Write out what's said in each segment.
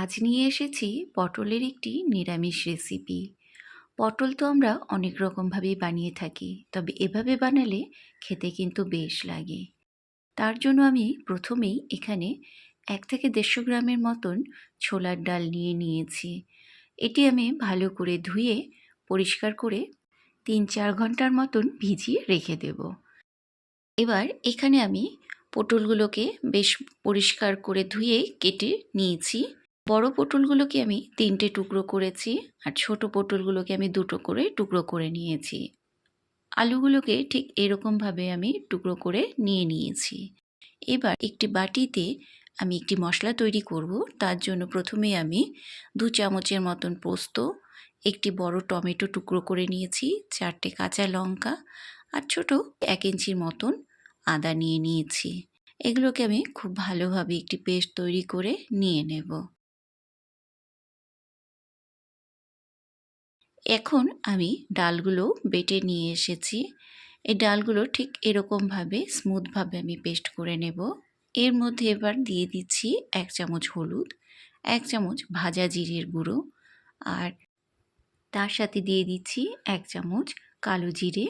আজ নিয়ে এসেছি পটলের একটি নিরামিষ রেসিপি। পটল তো আমরা অনেক রকমভাবেই বানিয়ে থাকি, তবে এভাবে বানালে খেতে কিন্তু বেশ লাগে। তার জন্য আমি প্রথমেই এখানে 1 থেকে 150 গ্রামের মতন ছোলার ডাল নিয়েছি। এটি আমি ভালো করে ধুয়ে পরিষ্কার করে 3-4 ঘন্টার মতন ভিজিয়ে রেখে দেব। এবার এখানে আমি পটলগুলোকে বেশ পরিষ্কার করে ধুয়ে কেটে নিয়েছি। বড় পটলগুলোকে আমি 3টে টুকরো করেছি, আর ছোট পটলগুলোকে আমি 2টো করে টুকরো করে নিয়েছি। আলুগুলোকে ঠিক এরকমভাবে আমি টুকরো করে নিয়েছি। এবার একটি বাটিতে আমি একটি মশলা তৈরি করব। তার জন্য প্রথমে আমি 2 চামচের মতন পোস্ত, একটি বড় টমেটো টুকরো করে নিয়েছি, 4টে কাঁচা লঙ্কা আর ছোট 1 ইঞ্চির মতন আদা নিয়েছি। এগুলোকে আমি খুব ভালোভাবে একটি পেস্ট তৈরি করে নিয়ে নেব। এখন আমি ডালগুলো বেটে নিয়ে এসেছি। এই ডালগুলো ঠিক এরকমভাবে স্মুথভাবে আমি পেস্ট করে নেব। এর মধ্যে এবার দিয়ে দিচ্ছি 1 চামচ হলুদ, 1 চামচ ভাজা জিরের গুঁড়ো, আর তার সাথে দিয়ে দিচ্ছি 1 চামচ কালো জিরে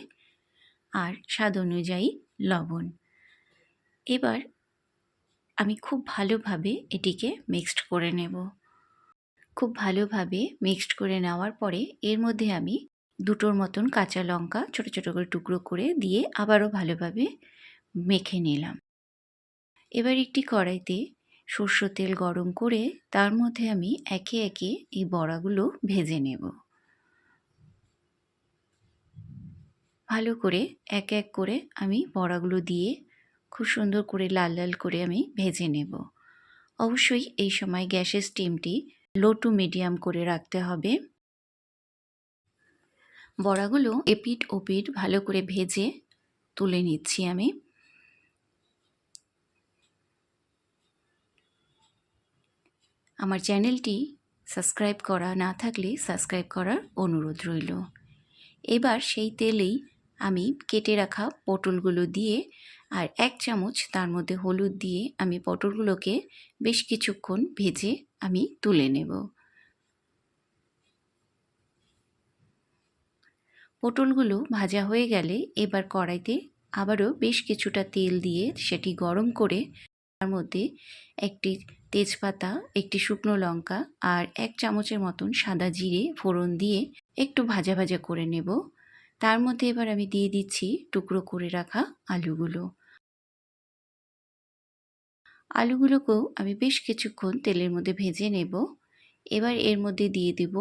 আর স্বাদ অনুযায়ী লবণ। এবার আমি খুব ভালোভাবে এটিকে মিক্সড করে নেব। খুব ভালোভাবে মিক্সড করে নেওয়ার পরে এর মধ্যে আমি 2টোর মতন কাঁচা লঙ্কা ছোট ছোট করে টুকরো করে দিয়ে আবারও ভালোভাবে মেখে নিলাম। এবার একটি কড়াইতে সরষের তেল গরম করে তার মধ্যে আমি একে একে এই বড়াগুলো ভেজে নেব। ভালো করে এক এক করে আমি বড়াগুলো দিয়ে খুব সুন্দর করে লাল লাল করে আমি ভেজে নেব। অবশ্যই এই সময় গ্যাসের স্টিমটি লো টু মিডিয়াম করে রাখতে হবে। বড়াগুলো এপিঠ ওপিঠ ভালো করে ভেজে তুলে নিচ্ছি আমি। আমার চ্যানেলটি সাবস্ক্রাইব করা না থাকলে সাবস্ক্রাইব করার অনুরোধ রইল। এবার সেই তেলেই আমি কেটে রাখা পটলগুলো দিয়ে আর 1 চামচ তার মধ্যে হলুদ দিয়ে আমি পটলগুলোকে বেশ কিছুক্ষণ ভেজে আমি তুলে নেব। পটলগুলো ভাজা হয়ে গেলে এবার কড়াইতে আবারও বেশ কিছুটা তেল দিয়ে সেটি গরম করে তার মধ্যে একটি তেজপাতা, একটি শুকনো লঙ্কা আর 1 চামচের মতন সাদা জিরে ফোড়ন দিয়ে একটু ভাজা ভাজা করে নেব। তার মধ্যে এবার আমি দিয়ে দিচ্ছি টুকরো করে রাখা আলুগুলো। আলুগুলোকেও আমি বেশ কিছুক্ষণ তেলের মধ্যে ভেজে নেব। এবার এর মধ্যে দিয়ে দেব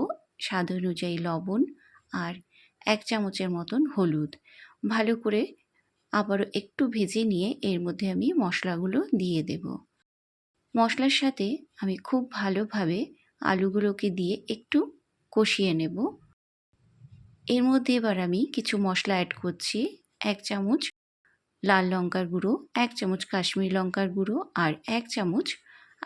স্বাদ অনুযায়ী লবণ আর 1 চামচের মতন হলুদ। ভালো করে আবারও একটু ভেজে নিয়ে এর মধ্যে আমি মশলাগুলো দিয়ে দেব। মশলার সাথে আমি খুব ভালোভাবে আলুগুলোকে দিয়ে একটু কষিয়ে নেব। এর মধ্যে এবার আমি কিছু মশলা অ্যাড করছি। 1 চামচ লাল লঙ্কার গুঁড়ো, 1 চামচ কাশ্মীরি লঙ্কার গুঁড়ো আর 1 চামচ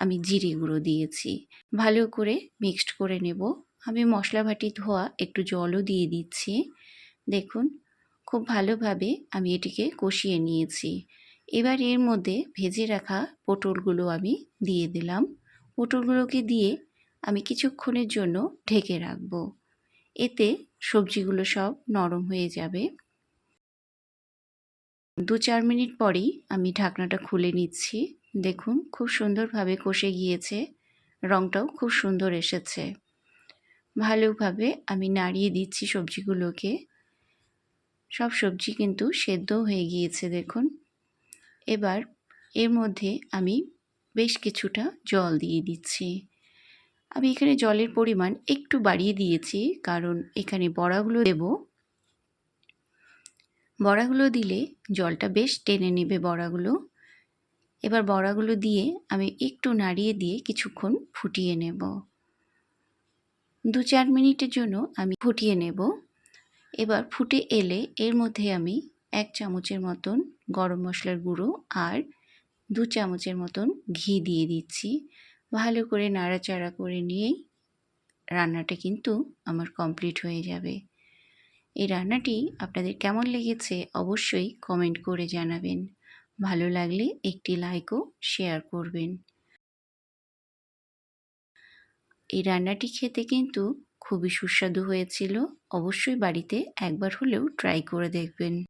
আমি জিরে গুঁড়ো দিয়েছি। ভালো করে মিক্সড করে নেব। আমি মশলা বাটি ধোয়া একটু জলও দিয়ে দিচ্ছি। দেখুন খুব ভালোভাবে আমি এটিকে কষিয়ে নিয়েছি। এবার এর মধ্যে ভেজে রাখা পটলগুলো আমি দিয়ে দিলাম। পটলগুলোকে দিয়ে আমি কিছুক্ষণের জন্য ঢেকে রাখব। এতে সবজিগুলো সব নরম হয়ে যাবে। 2-4 মিনিট পরেই আমি ঢাকনাটা খুলে নিচ্ছি। দেখুন খুব সুন্দরভাবে কষে গিয়েছে, রঙটাও খুব সুন্দর এসেছে। ভালোভাবে আমি নাড়িয়ে দিচ্ছি সবজিগুলোকে। সব সবজি কিন্তু সেদ্ধ হয়ে গিয়েছে দেখুন। এবার এর মধ্যে আমি বেশ কিছুটা জল দিয়ে দিচ্ছি। আমি এখানে জলের পরিমাণ একটু বাড়িয়ে দিয়েছি, কারণ এখানে বড়াগুলো দেব। বড়াগুলো দিলে জলটা বেশ টেনে নেবে বড়াগুলো। এবার বড়াগুলো দিয়ে আমি একটু নাড়িয়ে দিয়ে কিছুক্ষণ ফুটিয়ে নেব। 2-4 মিনিটের জন্য আমি ফুটিয়ে নেব। এবার ফুটে এলে এর মধ্যে আমি 1 চামচের মতন গরম মশলার গুঁড়ো আর 2 চামচের মতন ঘি দিয়ে দিচ্ছি। ভালো করে নাড়াচাড়া করে নিয়েই রান্নাটা কিন্তু আমার কমপ্লিট হয়ে যাবে। এই রান্নাটি আপনাদের কেমন লেগেছে অবশ্যই কমেন্ট করে জানাবেন। ভালো লাগলে একটি লাইক ও শেয়ার করবেন। এই রান্নাটি খেতে কিন্তু খুবই সুস্বাদু হয়েছিল। অবশ্যই বাড়িতে একবার হলেও ট্রাই করে দেখবেন।